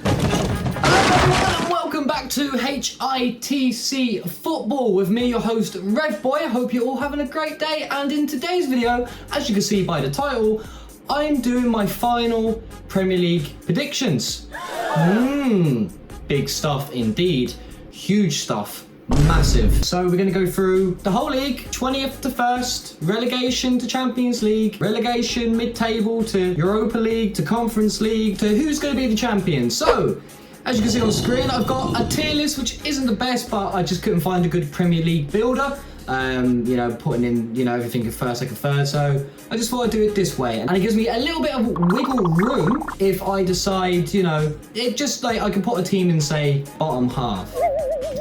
Welcome back to HITC Football with me, your host, Rev Boy. I hope you're all having a great day, and in today's video, as you can see by the title, I'm doing my final Premier League predictions. Big stuff indeed. Huge stuff. Massive. So we're going to go through the whole league, 20th to 1st, relegation to Champions League, relegation mid-table to Europa League to Conference League to who's going to be the champion. So, as you can see on screen, I've got a tier list which isn't the best, but I just couldn't find a good Premier League builder. Putting in, everything in first, second, third. So I just thought I'd do it this way. And it gives me a little bit of wiggle room if I decide, it just like I can put a team in, say, bottom half.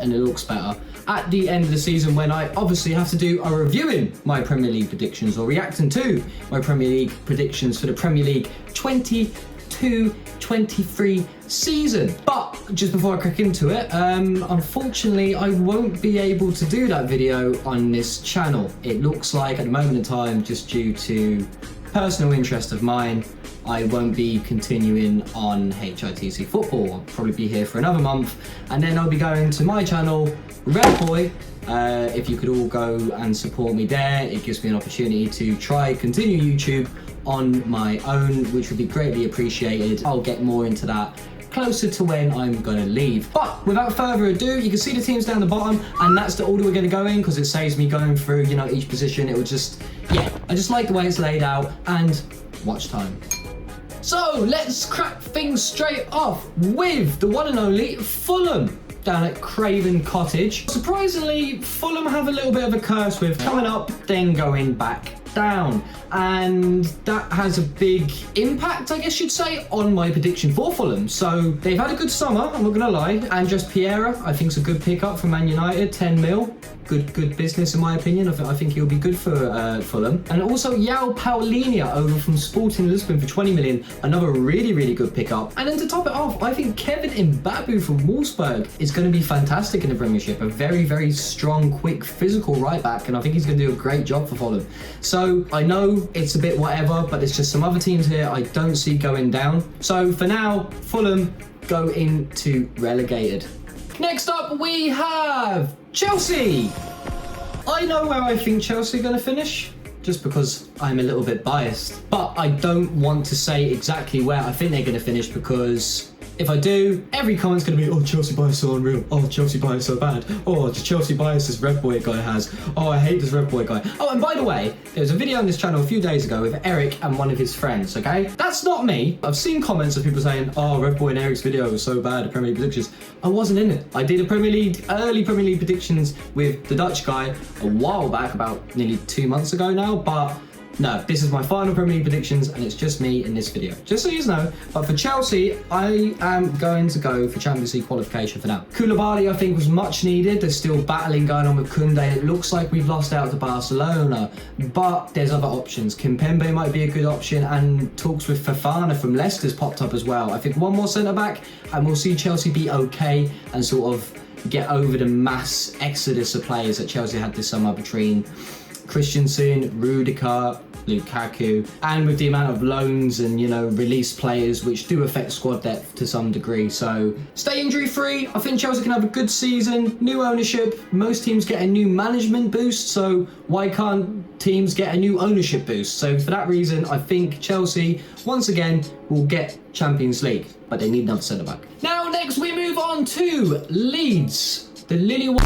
And it looks better at the end of the season when I obviously have to do a reviewing my Premier League predictions or reacting to my Premier League predictions for the Premier League 22-23 season. But just before I crack into it, unfortunately I won't be able to do that video on this channel. It looks like at the moment in time, just due to personal interest of mine, I won't be continuing on HITC Football. I'll probably be here for another month, and then I'll be going to my channel, Red Boy. If you could all go and support me there, it gives me an opportunity to try continue YouTube on my own, which would be greatly appreciated. I'll get more into that closer to when I'm going to leave. But without further ado, you can see the teams down the bottom, and that's the order we're going to go in because it saves me going through, each position. It would just, I just like the way it's laid out, and watch time. So let's crack things straight off with the one and only Fulham down at Craven Cottage. Surprisingly, Fulham have a little bit of a curse with coming up, then going back down. And that has a big impact, I guess you'd say, on my prediction for Fulham. So they've had a good summer, I'm not gonna lie. Andres Pereira, I think, is a good pickup for Man United, 10 mil. Good business in my opinion. I think he'll be good for Fulham. And also João Paulinho over from Sporting Lisbon for 20 million, another really good pickup. And then to top it off, I think Kevin Mbabu from Wolfsburg is going to be fantastic in the Premiership. A very strong, quick, physical right back, and I think he's going to do a great job for Fulham. So I know it's a bit whatever, but there's just some other teams here I don't see going down. So for now, Fulham go into relegated. Next up, we have Chelsea. I know where I think Chelsea are going to finish, just because I'm a little bit biased. But I don't want to say exactly where I think they're going to finish, because if I do, every comment's going to be, oh, Chelsea bias so unreal. Oh, Chelsea bias so bad. Oh, the Chelsea bias this Red Boy guy has. Oh, I hate this Red Boy guy. Oh, and by the way, there was a video on this channel a few days ago with Eric and one of his friends, okay? That's not me. I've seen comments of people saying, oh, Red Boy and Eric's video was so bad at Premier League predictions. I wasn't in it. I did a early Premier League predictions with the Dutch guy a while back, about nearly 2 months ago now, but no, this is my final Premier League predictions, and it's just me in this video. Just so you know, but for Chelsea, I am going to go for Champions League qualification for now. Koulibaly, I think, was much needed. There's still battling going on with Koundé. It looks like we've lost out to Barcelona, but there's other options. Kimpembe might be a good option, and talks with Fofana from Leicester's popped up as well. I think one more centre-back, and we'll see Chelsea be okay and sort of get over the mass exodus of players that Chelsea had this summer between Christensen, Rudiger, Lukaku, and with the amount of loans and, released players, which do affect squad depth to some degree. So stay injury free. I think Chelsea can have a good season. New ownership. Most teams get a new management boost, so why can't teams get a new ownership boost? So for that reason, I think Chelsea, once again, will get Champions League, but they need another centre-back. Now, next we move on to Leeds. The Lily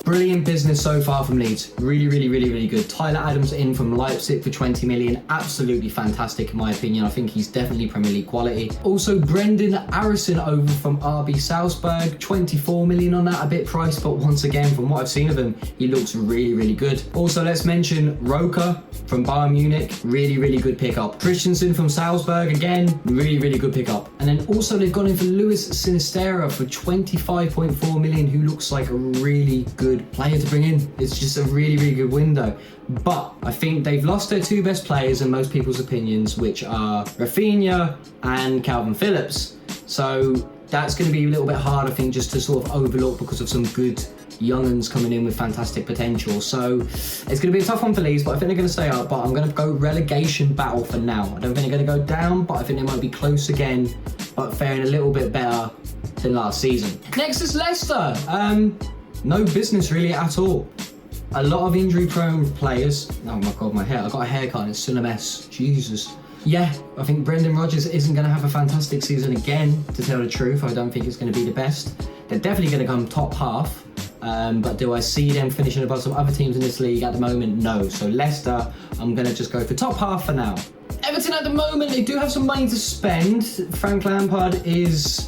Brilliant business so far from Leeds. Really good. Tyler Adams in from Leipzig for 20 million. Absolutely fantastic in my opinion. I think he's definitely Premier League quality. Also, Brendan Arison over from RB Salzburg. 24 million on that, a bit priced, but once again, from what I've seen of him, he looks really good. Also, let's mention Roca from Bayern Munich. Really good pickup. Christensen from Salzburg, again, really good pickup. And then also they've gone in for Luis Sinisterra for 25.4 million, who looks like a really good player to bring in. It's just a really good window. But I think they've lost their two best players in most people's opinions, which are Rafinha and Calvin Phillips. So that's going to be a little bit hard, I think, just to sort of overlook because of some good young uns coming in with fantastic potential. So it's going to be a tough one for Leeds, but I think they're going to stay up. But I'm going to go relegation battle for now. I don't think they're going to go down, but I think they might be close again, but faring a little bit better than last season. Next is Leicester. No business really at all. A lot of injury-prone players. Oh my God, my hair. I got a haircut and it's still a mess. Jesus. Yeah, I think Brendan Rodgers isn't going to have a fantastic season again, to tell the truth. I don't think it's going to be the best. They're definitely going to come top half. But do I see them finishing above some other teams in this league at the moment? No. So Leicester, I'm going to just go for top half for now. Everton at the moment, they do have some money to spend. Frank Lampard is...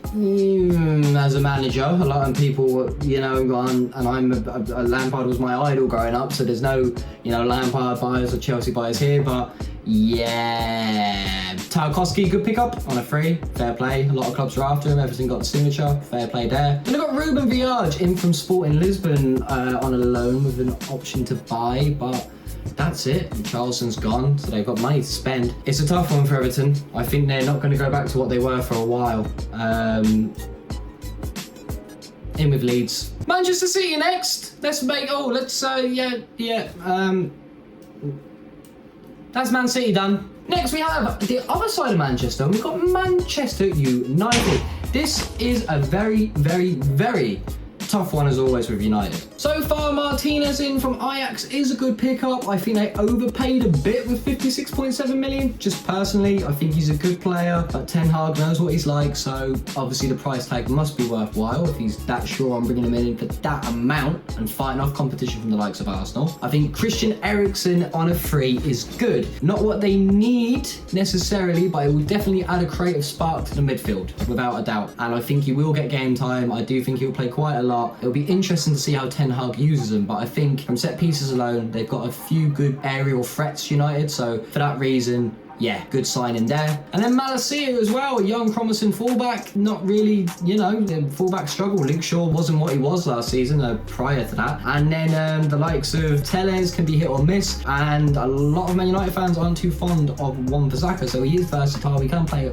as a manager, a lot of people, you know, and Lampard was my idol growing up, so there's no, you know, Lampard buyers or Chelsea buyers here, but yeah, Tarkowski, good pick up on a free, fair play. A lot of clubs are after him. Everton got the signature, fair play there. Then I got Ruben Villarge in from Sporting Lisbon on a loan with an option to buy, but that's it. Charleston's gone, so they've got money to spend. It's a tough one for Everton. I think they're not going to go back to what they were for a while. In with Leeds. Manchester City next. That's Man City done. Next we have the other side of Manchester, and we've got Manchester United. This is a very, very, very tough one as always with United. So far, Martinez in from Ajax is a good pickup. I think they overpaid a bit with 56.7 million. Just personally, I think he's a good player, but Ten Hag knows what he's like, so obviously the price tag must be worthwhile if he's that sure on bringing him in for that amount and fighting off competition from the likes of Arsenal. I think Christian Eriksen on a free is good. Not what they need necessarily, but it will definitely add a creative spark to the midfield, without a doubt. And I think he will get game time. I do think he'll play quite a lot. It'll be interesting to see how Ten Hag uses them, but I think from set pieces alone, they've got a few good aerial threats, United, so for that reason, yeah, good signing there. And then Malacia as well, a young promising fullback, not really, you know, the fullback struggle. Luke Shaw wasn't what he was last season, prior to that. And then the likes of Telles can be hit or miss, and a lot of Man United fans aren't too fond of Wan-Bissaka, so he is versatile. He can play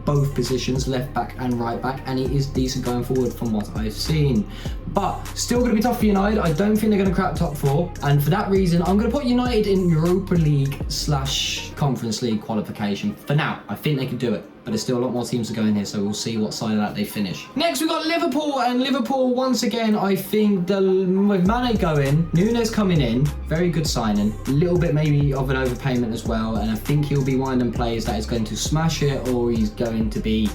both positions, left back and right back, and he is decent going forward from what I've seen. But still going to be tough for United. I don't think they're going to crack top four, and for that reason, I'm going to put United in Europa League / Conference League qualification for now. I think they can do it, but there's still a lot more teams to go in here, so we'll see what side of that they finish. Next, we've got Liverpool, and Liverpool, once again, I think with Mane going, Nunes coming in, very good signing, a little bit maybe of an overpayment as well, and I think he'll be one of them players that is going to smash it, or he's going to be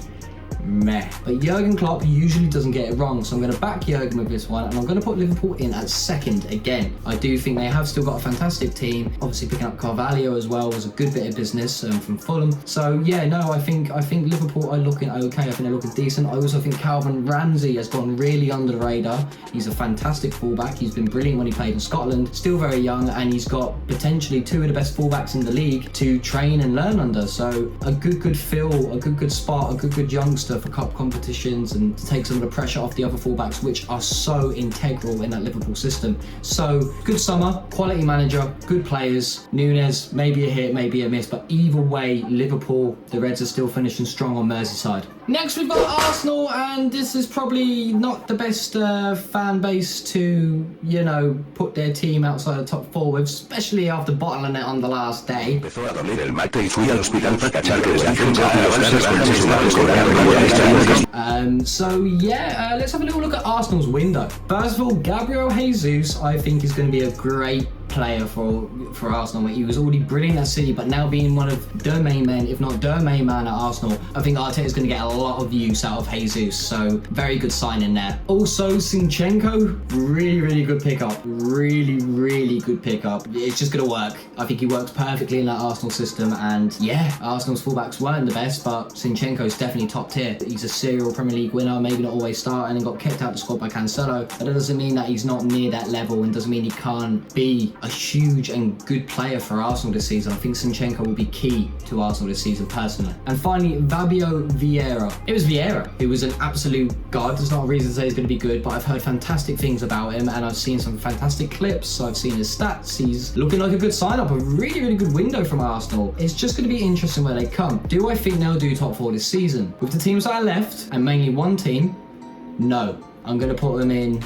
meh. But Jurgen Klopp usually doesn't get it wrong, so I'm going to back Jurgen with this one, and I'm going to put Liverpool in at second again. I do think they have still got a fantastic team. Obviously picking up Carvalho as well was a good bit of business from Fulham. So yeah, no, I think Liverpool are looking okay. I think they're looking decent. I also think Calvin Ramsey has gone really under the radar. He's a fantastic fullback. He's been brilliant when he played in Scotland. Still very young, and he's got potentially two of the best fullbacks in the league to train and learn under. So a good feel, a good spot, a good youngster for cup competitions, and to take some of the pressure off the other fullbacks, which are so integral in that Liverpool system. So good summer, quality manager, good players. Nunes, maybe a hit, maybe a miss, but either way, Liverpool, the Reds are still finishing strong on Merseyside. Next, we've got Arsenal, and this is probably not the best fan base to, you know, put their team outside the top four with, especially after bottling it on the last day. So yeah, let's have a little look at Arsenal's window. First of all, Gabriel Jesus, I think, is going to be a great player for Arsenal. He was already brilliant at City, but now being one of the main men, if not the main man at Arsenal, I think Arteta is going to get a lot of use out of Jesus, so very good signing there. Also, Zinchenko, really good pickup. Really good pickup. It's just going to work. I think he works perfectly in that Arsenal system, and yeah, Arsenal's fullbacks weren't the best, but Zinchenko's definitely top tier. He's a serial Premier League winner, maybe not always starting, and got kicked out of the squad by Cancelo, but that doesn't mean that he's not near that level, and doesn't mean he can't be a huge and good player for Arsenal this season. I think Zinchenko will be key to Arsenal this season personally. And finally, Fabio Vieira. It was Vieira who was an absolute god. There's not a reason to say he's going to be good, but I've heard fantastic things about him, and I've seen some fantastic clips. I've seen his stats. He's looking like a good sign-up, a really good window from Arsenal. It's just going to be interesting where they come. Do I think they'll do top four this season? With the teams that are left, and mainly one team, no. I'm going to put them in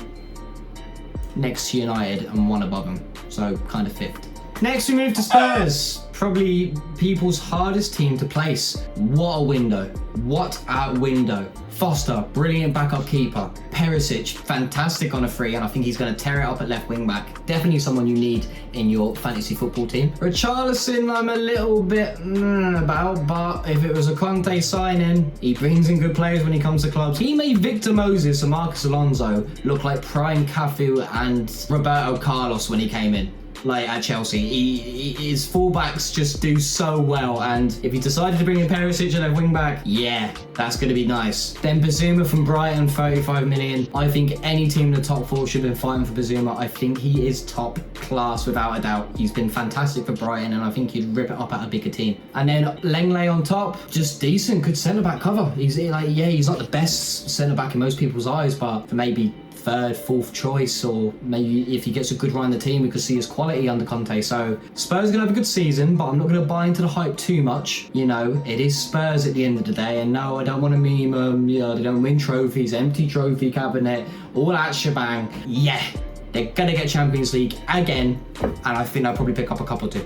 next to United and one above them. So kind of fifth. Next we move to Spurs. Probably people's hardest team to place. What a window. What a window. Foster, brilliant backup keeper. Perisic, fantastic on a free, and I think he's going to tear it up at left wing back. Definitely someone you need in your fantasy football team. Richarlison, I'm a little bit about, but if it was a Conte signing, he brings in good players when he comes to clubs. He made Victor Moses and Marcus Alonso look like prime Cafu and Roberto Carlos when he came in. Like at Chelsea, his fullbacks just do so well, and if he decided to bring in Perisic at left wing back, yeah, that's going to be nice. Then Bazuma from Brighton, 35 million. I think any team in the top four should have been fighting for Bazuma. I think he is top class without a doubt. He's been fantastic for Brighton, and I think he'd rip it up at a bigger team. And then Lenglet on top, just decent, good centre back cover. He's like, yeah, he's not the best centre back in most people's eyes, but for maybe third, fourth choice, or maybe if he gets a good run in the team, we could see his quality under Conte. So Spurs are going to have a good season, but I'm not going to buy into the hype too much. You know, it is Spurs at the end of the day, and no, I don't want to meme you know, they don't win trophies, empty trophy cabinet, all that shebang. Yeah, they're going to get Champions League again, and I think they'll probably pick up a couple too.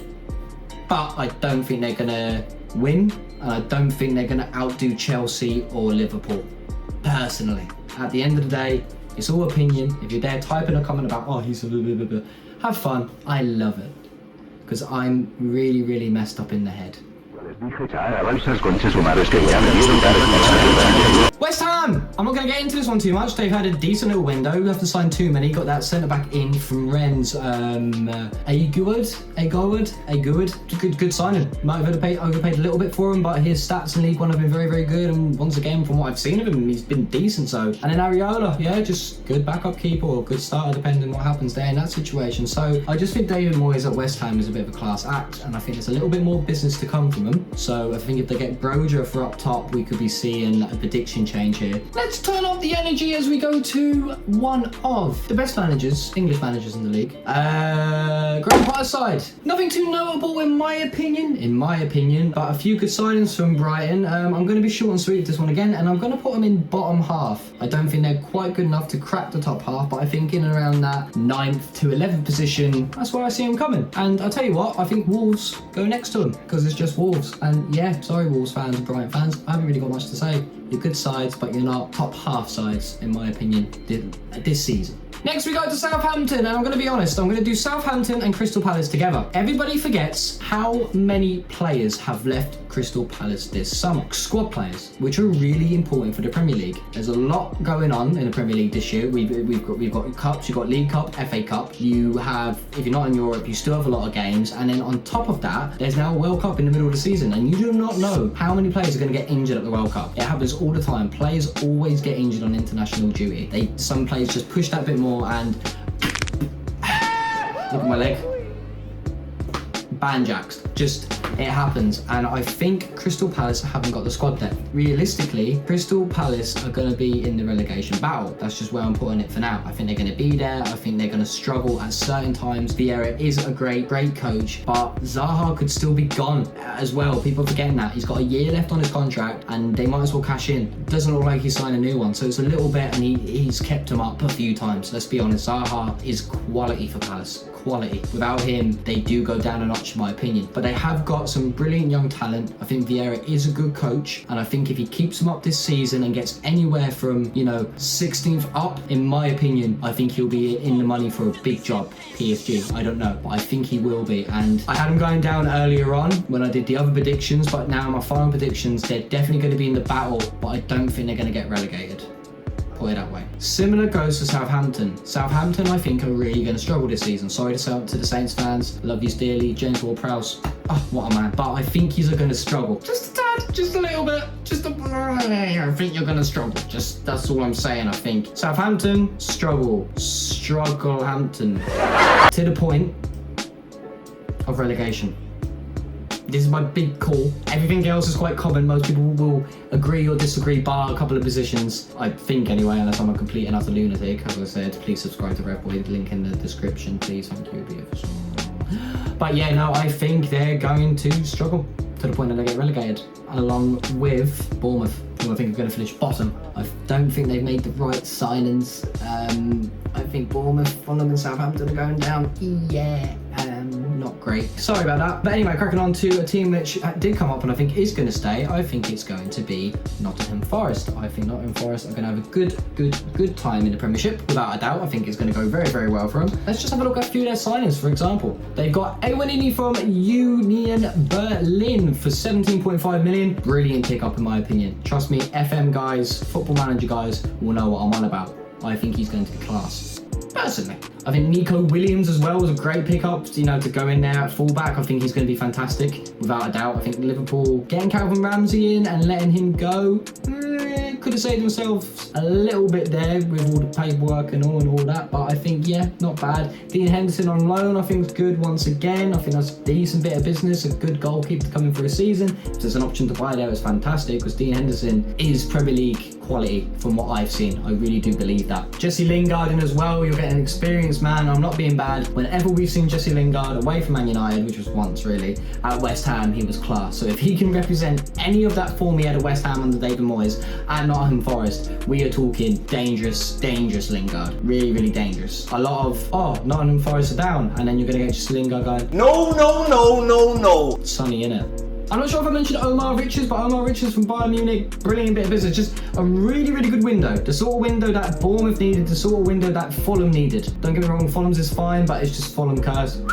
But I don't think they're going to win, and I don't think they're going to outdo Chelsea or Liverpool, personally. At the end of the day, it's all opinion. If you're there typing a comment about, oh, he's a blah, blah, blah, have fun. I love it. Because I'm really, really messed up in the head. West Ham! I'm not going to get into this one too much. They've had a decent little window. We have to sign too many. Got that centre-back in from Rennes. Aguerd. Good signing. Might have overpaid a little bit for him, but his stats in League One have been very, very good. And once again, from what I've seen of him, he's been decent. So, and then Areola, yeah, just good backup keeper or good starter, depending on what happens there in that situation. So, I just think David Moyes at West Ham is a bit of a class act, and I think there's a little bit more business to come from him. So, I think if they get Broja for up top, we could be seeing a prediction change here. Let's turn up the energy as we go to one of the best managers, English managers in the league. Graham Potter's side. Nothing too notable in my opinion, but a few good signings from Brighton. I'm going to be short and sweet with this one again, and I'm going to put them in bottom half. I don't think they're quite good enough to crack the top half, but I think in and around that 9th to 11th position, that's where I see them coming. And I'll tell you what, I think Wolves go next to them, because it's just Wolves. And yeah, sorry Wolves fans and Brighton fans, I haven't really got much to say. You're good sides, but you're not top half sides, in my opinion, this season. Next we go to Southampton, and I'm going to be honest, I'm going to do Southampton and Crystal Palace together. Everybody forgets how many players have left Crystal Palace this summer. Squad players, which are really important for the Premier League. There's a lot going on in the Premier League this year. We've got cups, you've got League Cup, FA Cup. You have, if you're not in Europe, you still have a lot of games. And then on top of that, there's now a World Cup in the middle of the season, and you do not know how many players are going to get injured at the World Cup. It happens all the time. Players always get injured on international duty. Some players just push that bit more, and look at my leg, banjaxed. Just, it happens. And I think Crystal Palace haven't got the squad depth. Realistically, Crystal Palace are going to be in the relegation battle. That's just where I'm putting it for now. I think they're going to be there. I think they're going to struggle at certain times. Vieira is a great coach, but Zaha could still be gone as well. People are forgetting that. He's got a year left on his contract, and they might as well cash in. Doesn't look like he's signed a new one, so it's a little bit, and he's kept him up a few times. Let's be honest, Zaha is quality for Palace. Quality. Without him, they do go down a notch, in my opinion. But they have got some brilliant young talent. I think Vieira is a good coach, and I think if he keeps them up this season and gets anywhere from, 16th up, in my opinion, I think he'll be in the money for a big job. PSG, I don't know, but I think he will be. And I had him going down earlier on when I did the other predictions, but now my final predictions, they're definitely going to be in the battle, but I don't think they're going to get relegated. Put it that way. Similar goes to Southampton. Southampton, I think, are really going to struggle this season. Sorry to the Saints fans. Love you dearly. James Ward-Prowse. Oh, what a man. But I think he's going to struggle. Just a tad. Just a little bit. I think you're going to struggle. Just, that's all I'm saying, I think. Southampton, struggle. Strugglehampton. To the point of relegation. This is my big call. Everything else is quite common. Most people will agree or disagree, bar a couple of positions. I think anyway, unless I'm a complete and utter lunatic. As I said, please subscribe to Red Boy. Link in the description, please. Thank you. But yeah, no, I think they're going to struggle to the point that they get relegated, along with Bournemouth. who I think are going to finish bottom. I don't think they've made the right signings. I think Bournemouth, Fulham and Southampton are going down. Yeah, not great. Sorry about that. But anyway, cracking on to a team which did come up and I think is going to stay. I think it's going to be Nottingham Forest. I think Nottingham Forest are going to have a good time in the Premiership, without a doubt. I think it's going to go very, very well for them. Let's just have a look at a few of their signings, for example. They've got Ewanini from Union Berlin for 17.5 million. Brilliant pick-up in my opinion. Trust me, FM guys, Football Manager guys will know what I'm on about. I think he's going to be class. Personally, I think Nico Williams as well was a great pickup, you know, to go in there at fullback. I think he's going to be fantastic, without a doubt. I think Liverpool getting Calvin Ramsey in and letting him go could have saved themselves a little bit there with all the paperwork and all that, but I think, yeah, not bad. Dean Henderson on loan, I think is good once again. I think that's a decent bit of business, a good goalkeeper to come in for a season. If there's an option to buy there, it's fantastic, because Dean Henderson is Premier League quality from what I've seen. I really do believe that. Jesse Lingard in as well, you're getting an experienced man. I'm not being bad. Whenever we've seen Jesse Lingard away from Man United, which was once really, at West Ham, he was class. So if he can represent any of that form he had at West Ham under David Moyes at Nottingham Forest, we are talking dangerous Lingard. Really, really dangerous. A lot of, Nottingham Forest are down, and then you're going to get Jesse Lingard going, no. Sunny, innit? I'm not sure if I mentioned Omar Richards, but Omar Richards from Bayern Munich, brilliant bit of business. Just a really, really good window. The sort of window that Bournemouth needed, the sort of window that Fulham needed. Don't get me wrong, Fulham's is fine, but it's just Fulham cursed.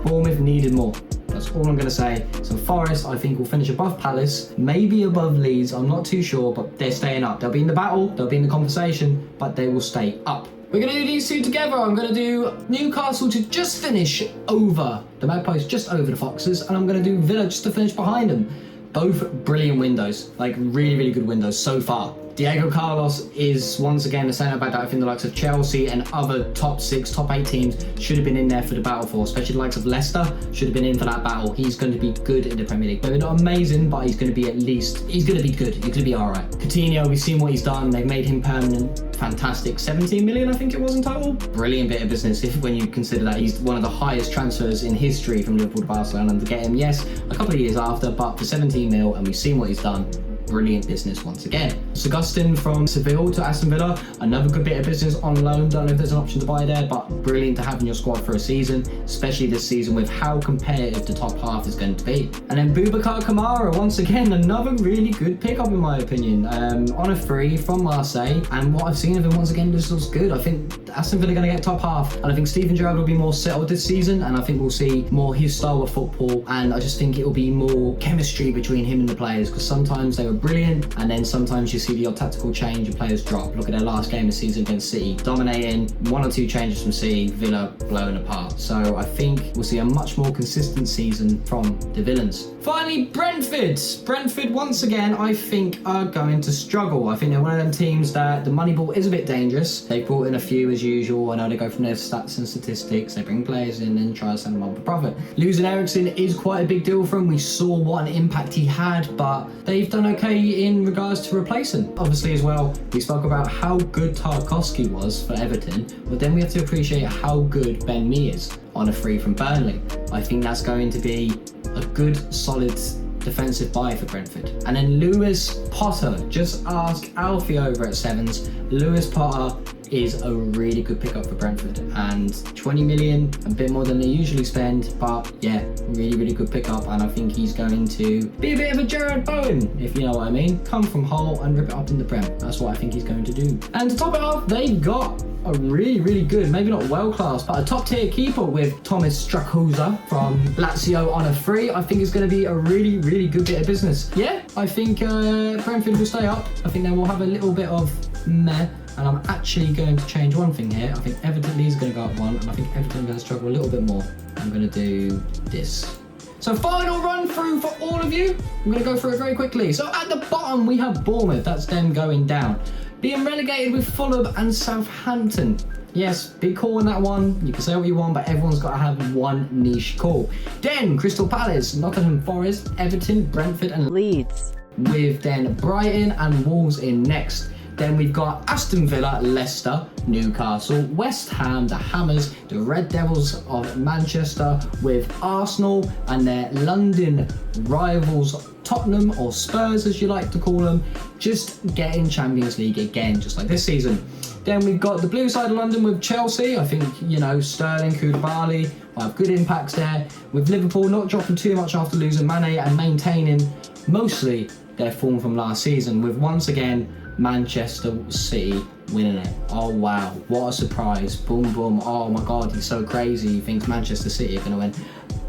Bournemouth needed more. That's all I'm going to say. So Forest, I think, will finish above Palace, maybe above Leeds. I'm not too sure, but they're staying up. They'll be in the battle, they'll be in the conversation, but they will stay up. We're going to do these two together. I'm going to do Newcastle to just finish over the Magpies, just over the Foxes, and I'm going to do Villa just to finish behind them. Both brilliant windows, like really, really good windows so far. Diego Carlos is once again the centre back that I think the likes of Chelsea and other top 6, top 8 teams should have been in there for the battle for, especially the likes of Leicester should have been in for that battle. He's going to be good in the Premier League. Maybe not amazing, but he's going to be he's going to be good. He's going to be alright. Coutinho, we've seen what he's done. They've made him permanent. Fantastic. 17 million, I think it was in total. Brilliant bit of business when you consider that he's one of the highest transfers in history from Liverpool to Barcelona, and to get him, yes, a couple of years after, but for 17 mil, and we've seen what he's done. Brilliant business once again. Augustin from Seville to Aston Villa, another good bit of business on loan. Don't know if there's an option to buy there, but brilliant to have in your squad for a season, especially this season with how competitive the top half is going to be. And then Boubacar Kamara, once again, another really good pickup in my opinion, on a free from Marseille, and what I've seen of him once again, this looks good. I think Aston Villa are going to get top half, and I think Steven Gerrard will be more settled this season, and I think we'll see more his style of football, and I just think it will be more chemistry between him and the players, because sometimes they were brilliant, and then sometimes you see the odd tactical change and players drop. Look at their last game of the season against City, dominating, 1 or 2 changes from City, Villa blown apart. So I think we'll see a much more consistent season from the Villains. Finally, Brentford. Brentford, once again, I think are going to struggle. I think they're one of them teams that the money ball is a bit dangerous. They've brought in a few as usual. I know they go from their stats and statistics. They bring players in and try to send them on for profit. Losing Eriksen is quite a big deal for them. We saw what an impact he had, but they've done okay in regards to replacing. Obviously as well, we spoke about how good Tarkowski was for Everton, but then we have to appreciate how good Ben Mee is on a free from Burnley. I think that's going to be a good, solid defensive buy for Brentford. And then Lewis Potter, just ask Alfie over at Sevens. Lewis Potter is a really good pickup for Brentford, and 20 million, a bit more than they usually spend, but yeah, really, really good pickup, and I think he's going to be a bit of a Jared Bowen, if you know what I mean. Come from Hull and rip it up in the Prem. That's what I think he's going to do. And to top it off, they've got a really, really good, maybe not world class, but a top tier keeper with Thomas Strakhosa from Lazio on a free. I think it's going to be a really, really good bit of business. Yeah, I think Brentford will stay up. I think they will have a little bit of meh. And I'm actually going to change one thing here. I think Everton Leeds is going to go up 1, and I think Everton are going to struggle a little bit more. I'm going to do this. So final run through for all of you. I'm going to go through it very quickly. So at the bottom we have Bournemouth. That's them going down. Being relegated with Fulham and Southampton. Yes, big call in that one. You can say what you want, but everyone's got to have one niche call. Then Crystal Palace, Nottingham Forest, Everton, Brentford and Leeds. With then Brighton and Wolves in next. Then we've got Aston Villa, Leicester, Newcastle, West Ham, the Hammers, the Red Devils of Manchester, with Arsenal and their London rivals Tottenham, or Spurs as you like to call them, just getting Champions League again, just like this season. Then we've got the blue side of London with Chelsea. I think, you know, Sterling, Koulibaly will have good impacts there. With Liverpool not dropping too much after losing Mane and maintaining mostly their form from last season, with once again Manchester City winning it. Oh wow, what a surprise. Boom, boom. Oh my God, he's so crazy. He thinks Manchester City are going to win.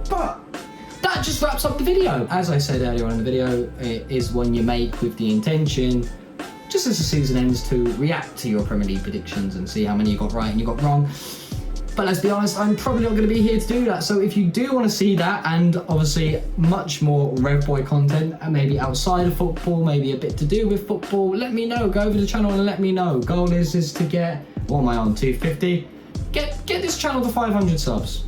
But that just wraps up the video. As I said earlier on in the video, it is one you make with the intention, just as the season ends, to react to your Premier League predictions and see how many you got right and you got wrong. But let's be honest, I'm probably not going to be here to do that. So if you do want to see that, and obviously much more Rev Boy content, and maybe outside of football, maybe a bit to do with football, let me know. Go over to the channel and let me know. Goal is to get, what am I on, 250? Get this channel to 500 subs.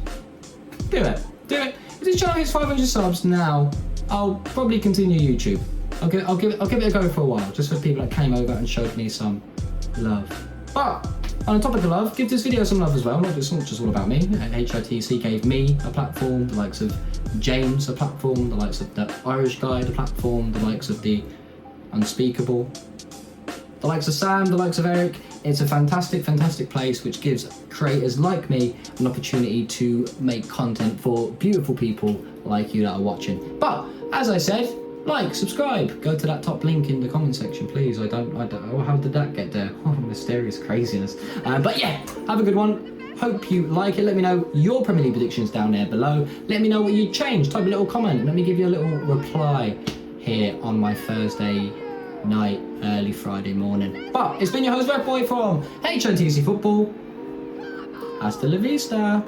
Do it. If this channel hits 500 subs now, I'll probably continue YouTube. I'll give it a go for a while, just for people that came over and showed me some love. But on the topic of love, give this video some love as well. It's not just all about me. HITC gave me a platform, the likes of James a platform, the likes of the Irish guy a platform, the likes of the Unspeakable, the likes of Sam, the likes of Eric. It's a fantastic, fantastic place which gives creators like me an opportunity to make content for beautiful people like you that are watching. But as I said, like, subscribe, go to that top link in the comment section, please. I don't know, how did that get there? Oh, mysterious craziness. But yeah, have a good one. Hope you like it. Let me know your Premier League predictions down there below. Let me know what you'd change. Type a little comment. Let me give you a little reply here on my Thursday night, early Friday morning. But it's been your host, Red Boy from HITC Football. Hasta la vista.